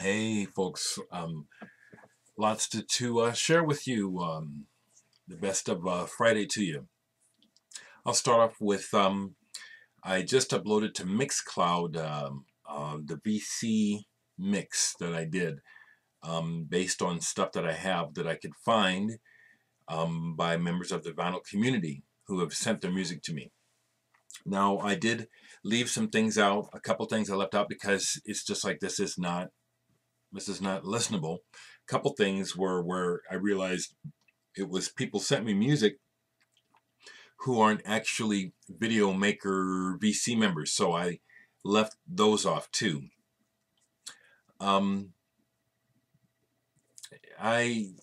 Hey, folks. Lots to share with you. The best of Friday to you. I'll start off with I just uploaded to Mixcloud the VC mix that I did based on stuff that I have that I could find by members of the vinyl community who have sent their music to me. Now, I did leave some things out, a couple things I left out because it's just like this is not listenable. A couple things were where I realized it was people sent me music who aren't actually video maker VC members, so I left those off too. I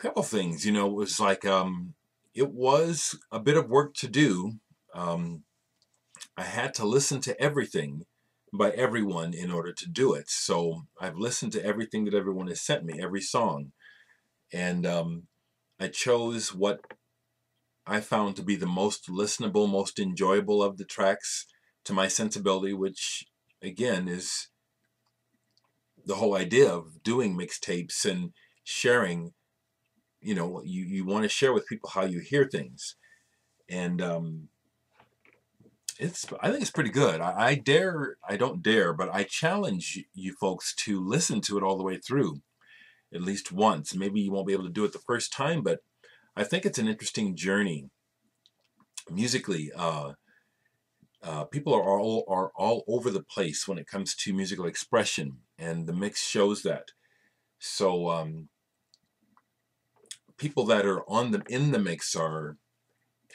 couple things, it was like it was a bit of work to do. I had to listen to everything by everyone in order to do it. So I've listened to everything that everyone has sent me, every song, and I chose what I found to be the most listenable, most enjoyable of the tracks to my sensibility, which again is the whole idea of doing mixtapes and sharing. You want to share with people how you hear things, and I think it's pretty good. I don't dare, but I challenge you folks to listen to it all the way through, at least once. Maybe you won't be able to do it the first time, but I think it's an interesting journey musically. People are all over the place when it comes to musical expression, and the mix shows that. So people that are in the mix are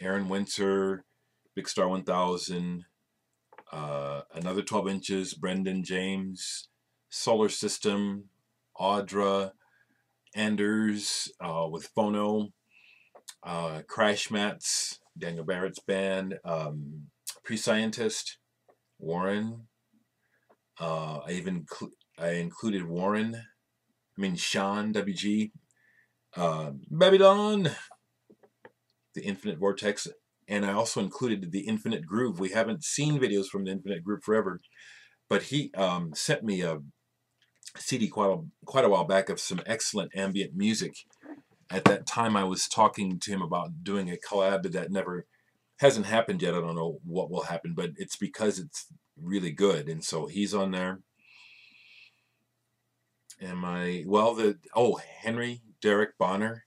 Aaron Winter, Big Star 1000, Another 12 Inches, Brendan James, Solar System, Audra, Anders with Phono, Crash Mats, Daniel Barrett's band, PRESCIENTist, Warren. I included Sean WG, Babylon, the Infinite Vortex, and I also included the Infinite Groove. We haven't seen videos from the Infinite Groove forever, but he sent me a CD quite a while back of some excellent ambient music. At that time, I was talking to him about doing a collab that never hasn't happened yet. I don't know what will happen, but it's because it's really good, and so he's on there. Henry Dereck Bonner,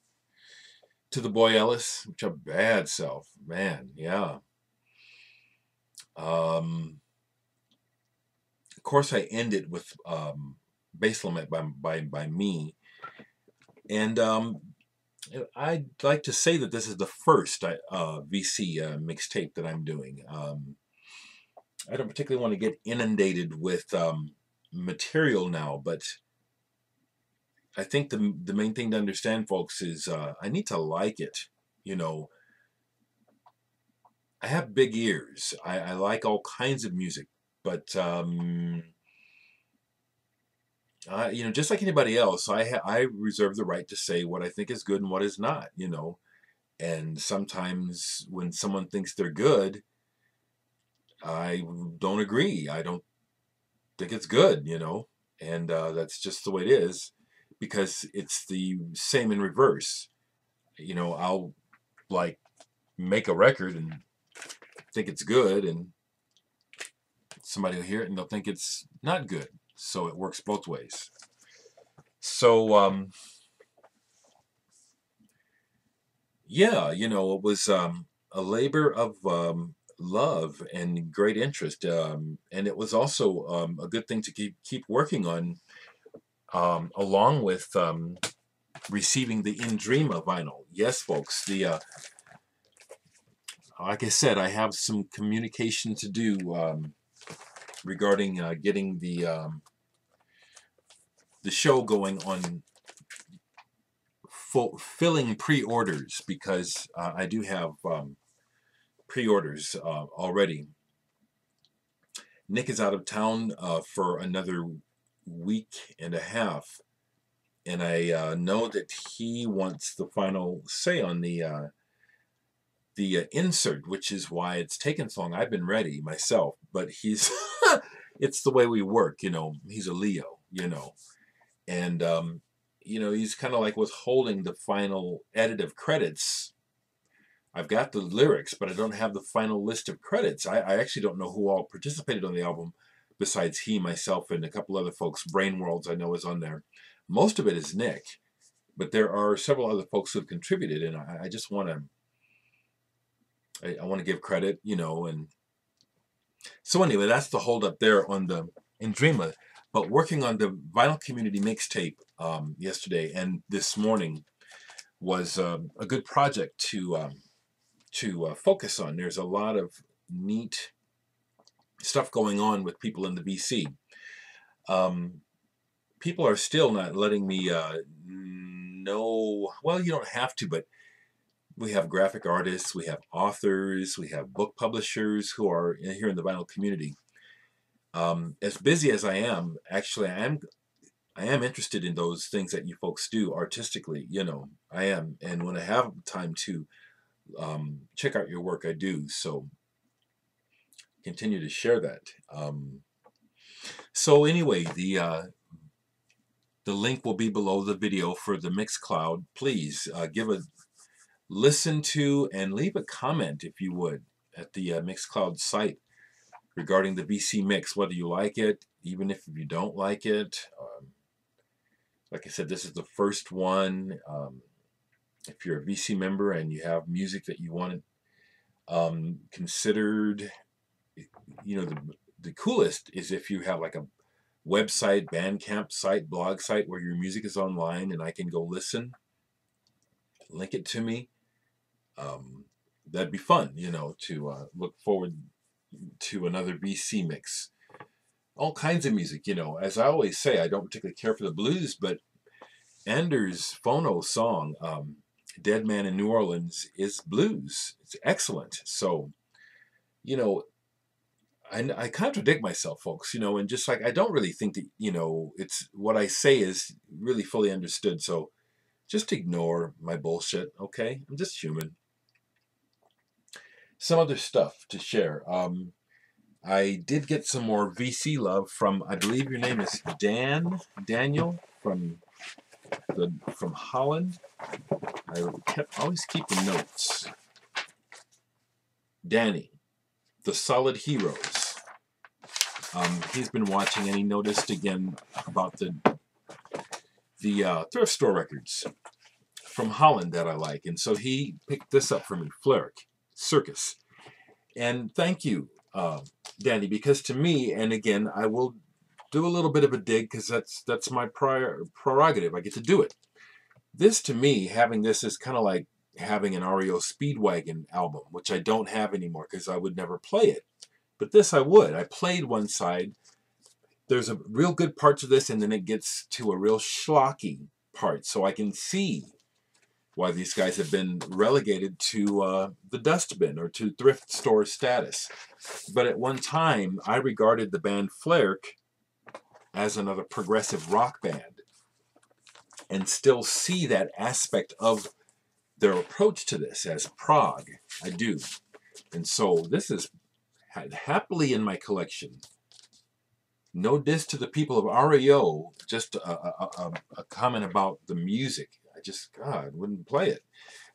To the Boy Ellis, which a bad self, man, yeah. Of course, I ended with Bass Lament by me, and I'd like to say that this is the first VC mixtape that I'm doing. I don't particularly want to get inundated with material now, but I think the main thing to understand, folks, is I need to like it. I have big ears. I like all kinds of music, but just like anybody else, I reserve the right to say what I think is good and what is not. And sometimes when someone thinks they're good, I don't agree. I don't think it's good. And that's just the way it is, because it's the same in reverse. I'll like make a record and think it's good, and somebody will hear it and they'll think it's not good. So it works both ways. So it was a labor of love and great interest, and it was also a good thing to keep working on, along with receiving the In Dreama vinyl. Yes, folks, like I said, I have some communication to do regarding getting the show going on filling pre-orders, because I do have pre-orders already. Nick is out of town for another week and a half, and I know that he wants the final say on the insert, which is why it's taken so long. I've been ready myself, but he's it's the way we work. He's a Leo, you know. And, you know, he's kind of like withholding the final edit of credits. I've got the lyrics, but I don't have the final list of credits. I actually don't know who all participated on the album besides he, myself, and a couple other folks. Brain Worlds I know is on there. Most of it is Nick, but there are several other folks who have contributed, and I just want to I want to give credit, you know. And so anyway, that's the hold up there on the in Dreama. But working on the vinyl community mixtape yesterday and this morning was a good project to focus on. There's a lot of neat stuff going on with people in the VC. People are still not letting me know. Well, you don't have to, but we have graphic artists, we have authors, we have book publishers who are here in the vinyl community. As busy as I am, actually, I am interested in those things that you folks do artistically. You know, I am, and when I have time to check out your work, I do. So continue to share that. So anyway, the link will be below the video for the Mixcloud. Please give a listen to and leave a comment if you would at the Mixcloud site regarding the VC mix, whether you like it, even if you don't like it. Like I said, this is the first one. If you're a VC member and you have music that you want considered, you know, the coolest is if you have like a website, Bandcamp site, blog site where your music is online and I can go listen, link it to me. That'd be fun, you know, to look forward to another VC mix. All kinds of music, you know. As I always say, I don't particularly care for the blues, but Anders' Phono song, Dead Man in New Orleans, is blues. It's excellent. So, you know, I contradict myself, folks, you know, and just like I don't really think that, you know, it's what I say is really fully understood. So just ignore my bullshit, okay? I'm just human. Some other stuff to share. I did get some more VC love from, I believe your name is Daniel from Holland. I always keeping notes. Danny, the Solid Heroes. He's been watching and he noticed again about the thrift store records from Holland that I like, and so he picked this up for me, Fleric Circus. And thank you, Danny, because to me, and again, I will do a little bit of a dig because that's my prerogative. I get to do it. This to me, having this is kind of like having an REO Speedwagon album, which I don't have anymore because I would never play it. But this I would. I played one side. There's a real good parts of this, and then it gets to a real schlocky part. So I can see why these guys have been relegated to the dustbin or to thrift store status. But at one time, I regarded the band Fleric as another progressive rock band and still see that aspect of their approach to this as prog. I do. And so this is happily in my collection. No diss to the people of REO, just a comment about the music. I just, God, wouldn't play it.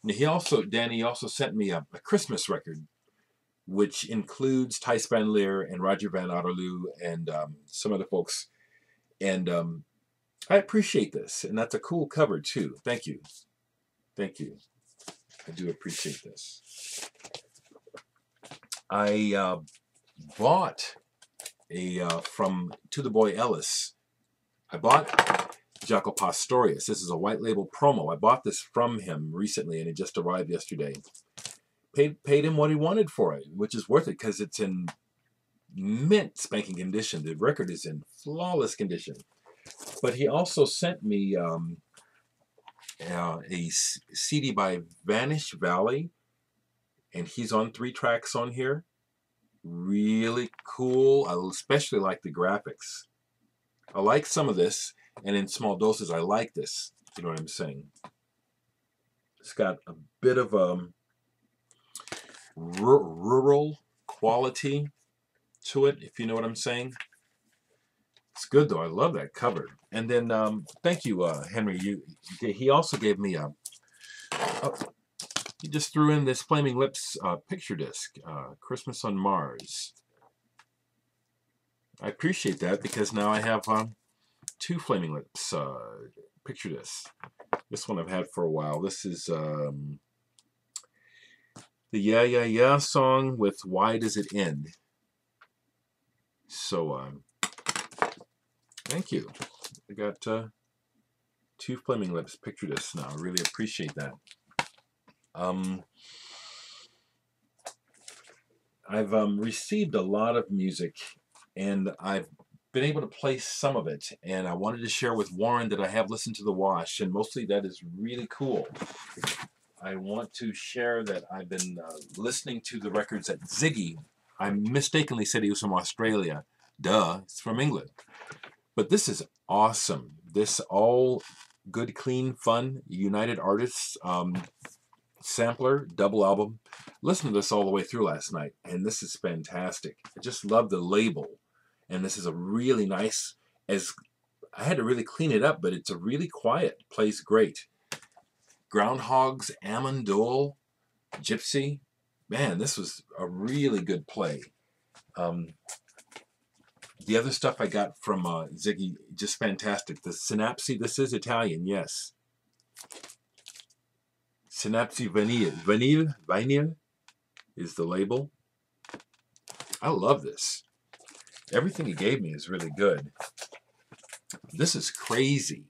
And Danny also sent me a Christmas record, which includes Thijs van Leer and Roger van Otterloo and some other folks. And I appreciate this. And that's a cool cover, too. Thank you. Thank you. I do appreciate this. I bought from To The Boy Ellis. I bought Jaco Pastorius. This is a white label promo. I bought this from him recently, and it just arrived yesterday. Paid him what he wanted for it, which is worth it because it's in mint spanking condition. The record is in flawless condition. But he also sent me a CD by Vanish Valley, and he's on 3 tracks on here. Really cool. I especially like the graphics. I like some of this, and in small doses, I like this. You know what I'm saying? It's got a bit of a rural quality to it, if you know what I'm saying. It's good though. I love that cover. And then thank you, Henry. He also gave me a. He just threw in this Flaming Lips picture disc, Christmas on Mars. I appreciate that because now I have 2 Flaming Lips picture discs. This one I've had for a while. This is the Yeah Yeah Yeah song with Why Does It End? So thank you. I got 2 Flaming Lips picture discs now. I really appreciate that. I've received a lot of music, and I've been able to play some of it, and I wanted to share with Warren that I have listened to The Wash, and mostly that is really cool. I want to share that I've been listening to the records that Ziggy, I mistakenly said he was from Australia. Duh, it's from England. But this is awesome. This all good, clean, fun, United Artists sampler, double album. Listened to this all the way through last night, and this is fantastic. I just love the label, and this is a really nice, I had to really clean it up, but it's a really quiet, plays great. Groundhogs, Amandol, Gypsy. Man, this was a really good play. The other stuff I got from Ziggy, just fantastic. The Synapsy, this is Italian, yes. Synapsy Vinyl is the label. I love this. Everything he gave me is really good. This is crazy.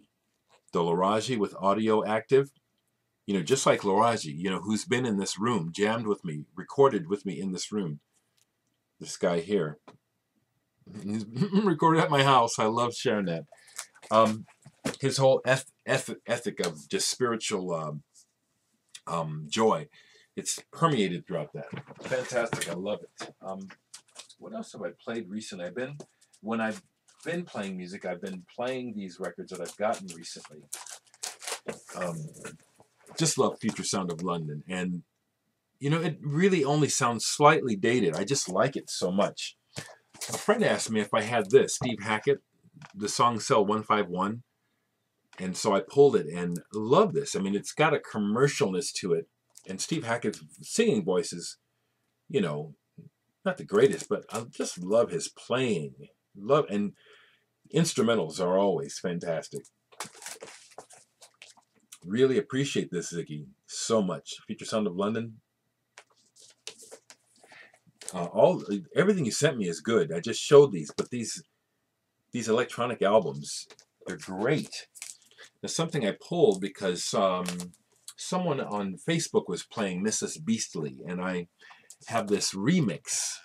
The Laraji with audio active. You know, just like Laraji, you know, who's been in this room, jammed with me, recorded with me in this room. This guy here. He's recorded at my house. I love sharing that. His whole ethic of just spiritual joy, it's permeated throughout that. Fantastic. I love it. What else have I played recently? When I've been playing music, I've been playing these records that I've gotten recently. Just love Future Sound of London. And, you know, it really only sounds slightly dated. I just like it so much. A friend asked me if I had this, Steve Hackett, the song Cell 151. And so I pulled it and love this. I mean, it's got a commercialness to it. And Steve Hackett's singing voice is, you know, not the greatest, but I just love his playing. And instrumentals are always fantastic. Really appreciate this, Ziggy, so much. Future Sound of London. Everything you sent me is good. I just showed these, but these electronic albums, they're great. There's something I pulled because someone on Facebook was playing Mrs. Beastly, and I have this remix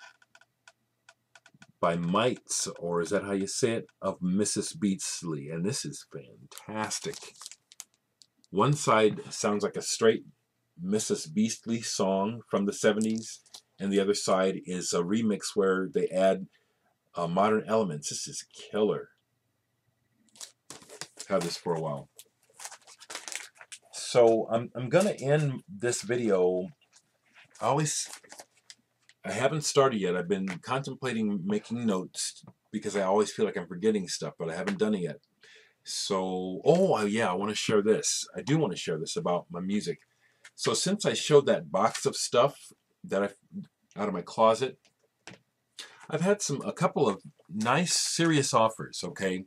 by Mites, or is that how you say it, of Mrs. Beastly, and this is fantastic. One side sounds like a straight Mrs. Beastly song from the 70s, and the other side is a remix where they add modern elements. This is killer. Have this for a while. So I'm gonna end this video. I haven't started yet. I've been contemplating making notes because I always feel like I'm forgetting stuff, but I haven't done it yet. So, oh yeah, I want to share this. I do want to share this about my music. So since I showed that box of stuff that out of my closet, I've had a couple of nice, serious offers. Okay,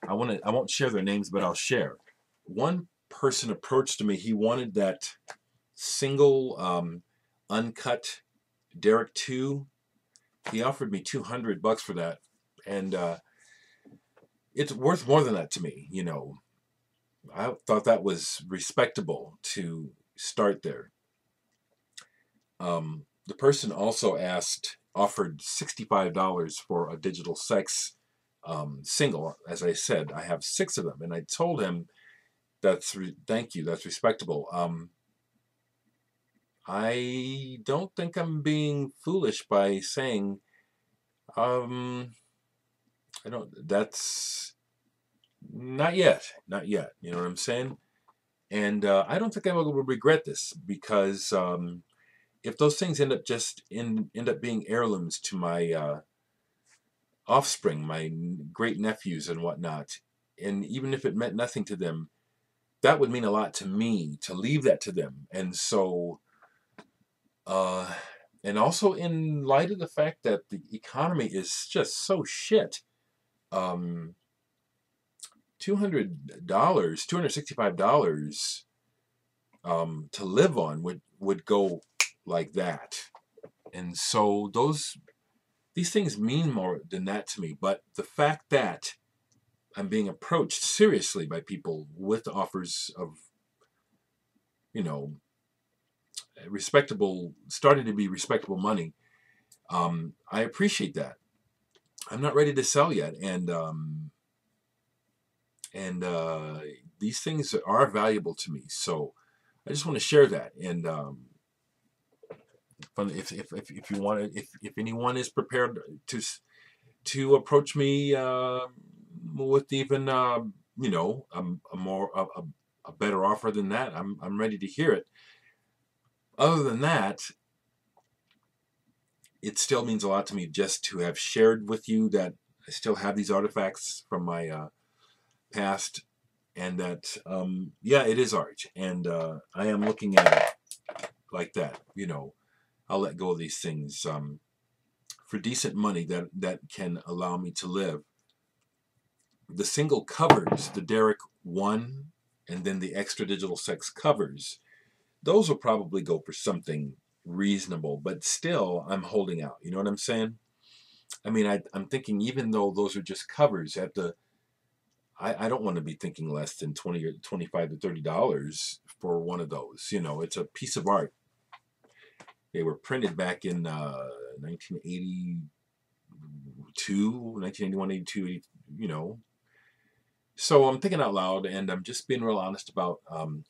I won't share their names, but I'll share. One person approached me. He wanted that single uncut Dereck 2. He offered me $200 for that, and it's worth more than that to me. You know, I thought that was respectable to start there. The person also offered $65 for a Digital Sex single. As I said, I have 6 of them, and I told him, thank you, that's respectable. I don't think I'm being foolish by saying, that's not yet, you know what I'm saying? And I don't think I will regret this, because if those things end up being heirlooms to my offspring, my great nephews and whatnot. And even if it meant nothing to them, that would mean a lot to me to leave that to them. And so, and also in light of the fact that the economy is just so shit, $200, $265 to live on would go like that. And so these things mean more than that to me. But the fact that I'm being approached seriously by people with offers of, respectable, starting to be respectable money, I appreciate that. I'm not ready to sell yet, and these things are valuable to me. So I just want to share that. And if you want to, if anyone is prepared to approach me with even a better offer than that, I'm ready to hear it. Other than that, it still means a lot to me just to have shared with you that I still have these artifacts from my past, and that it is art, and I am looking at it like that. I'll let go of these things for decent money that can allow me to live. The single covers, the Dereck 1 and then the extra digital sex covers, those will probably go for something reasonable, but still I'm holding out. You know what I'm saying? I mean, I'm thinking, even though those are just covers, I don't want to be thinking less than $20 or $25 to $30 for one of those. It's a piece of art. They were printed back in 1981, 82, So I'm thinking out loud, and I'm just being real honest about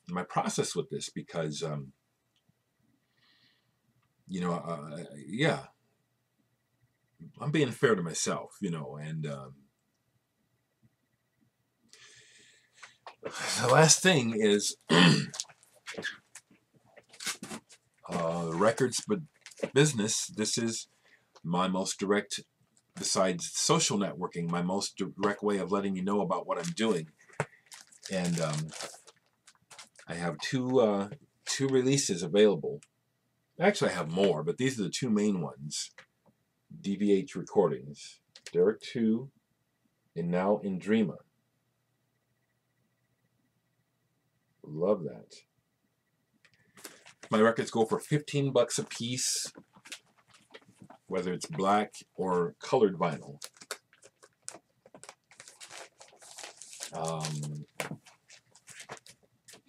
my process with this, because, I'm being fair to myself, and the last thing is records, but business. This is my most direct, besides social networking, my most direct way of letting you know about what I'm doing. And I have two releases available. Actually, I have more, but these are the two main ones. DVH recordings, Dereck 2, and now in Dreama. Love that. My records go for $15 a piece, whether it's black or colored vinyl.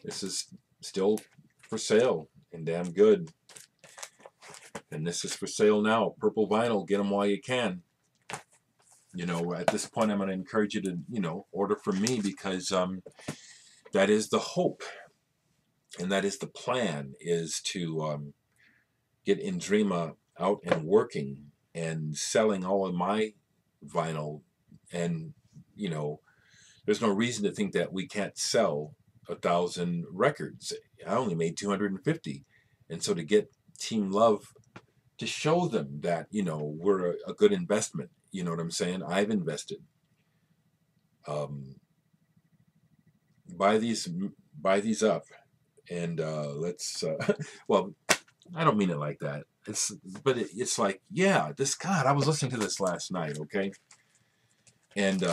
This is still for sale and damn good. And this is for sale now. Purple vinyl, get them while you can. At this point, I'm going to encourage you to, order from me, because that is the hope. And that is the plan, is to get In Dreama out and working and selling all of my vinyl. And, there's no reason to think that we can't sell 1,000 records. I only made 250. And so to get Team Love to show them that, we're a good investment. You know what I'm saying? I've invested. Buy these up, and let's. Well, I don't mean it like that. It's like, yeah, I was listening to this last night, okay, and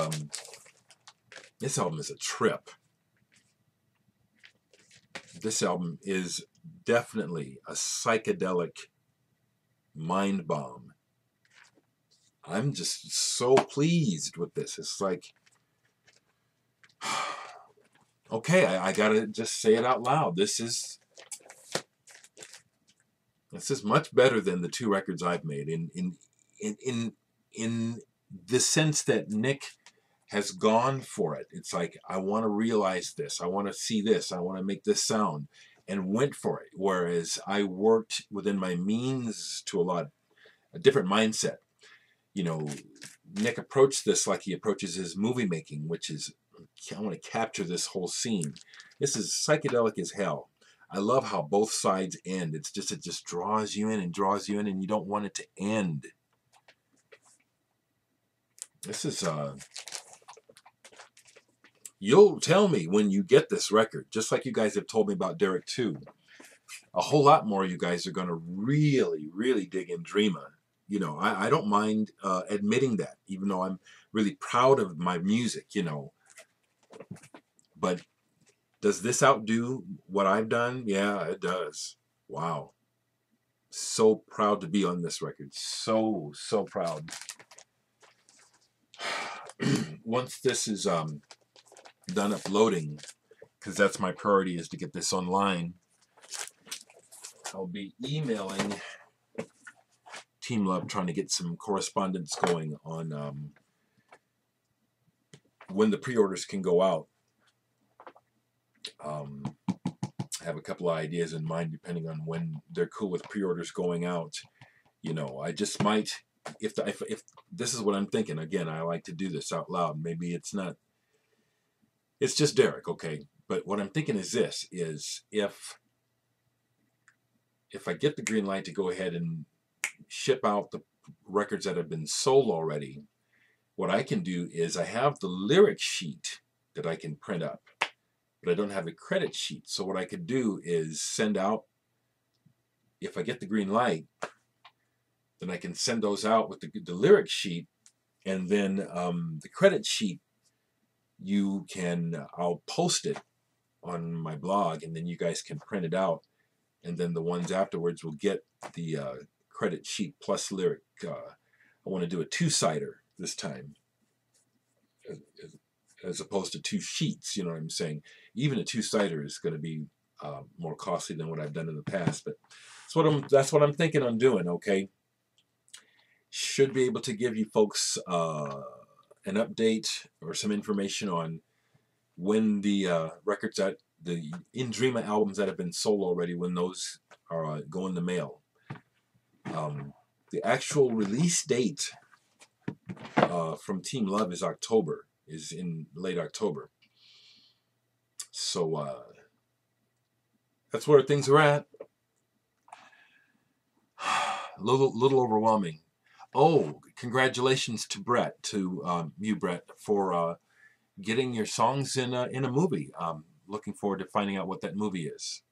this album is a trip. This album is definitely a psychedelic mind bomb. I'm just so pleased with this. It's like, okay, I gotta just say it out loud. This is much better than the two records I've made in the sense that Nick has gone for it. It's like, I want to realize this. I want to see this. I want to make this sound, and went for it. Whereas I worked within my means to a different mindset. Nick approached this like he approaches his movie making, which is, I want to capture this whole scene. This is psychedelic as hell. I love how both sides end. It just draws you in and draws you in, and you don't want it to end. This is you'll tell me when you get this record, just like you guys have told me about Dereck too. A whole lot more you guys are going to really, really dig in Dreama. You know, I don't mind admitting that, even though I'm really proud of my music, you know. But does this outdo what I've done? Yeah, it does. Wow. So proud to be on this record. So, so proud. Once this is done uploading, because that's my priority, is to get this online, I'll be emailing Team Love, trying to get some correspondence going on when the pre-orders can go out. I have a couple of ideas in mind depending on when they're cool with pre-orders going out. You know, I just might, if this is what I'm thinking, again, I like to do this out loud. Maybe it's not, it's just Dereck, okay? But what I'm thinking is this, is if I get the green light to go ahead and ship out the records that have been sold already, what I can do is I have the lyric sheet that I can print up, but I don't have a credit sheet. So what I could do is send out, if I get the green light, then I can send those out with the lyric sheet, and then the credit sheet, I'll post it on my blog, and then you guys can print it out, and then the ones afterwards will get the credit sheet plus lyric. I want to do a two-sider this time, as opposed to two sheets, you know what I'm saying? Even a two-sider is going to be more costly than what I've done in the past, but that's what I'm thinking on doing, okay? Should be able to give you folks an update or some information on when the records that the In Dreama albums that have been sold already, when those are go in the mail. The actual release date from Team Love is October, is in late October. So that's where things are at. A little overwhelming. Oh, congratulations to Bret, to you, Bret, for getting your songs in a movie. Looking forward to finding out what that movie is.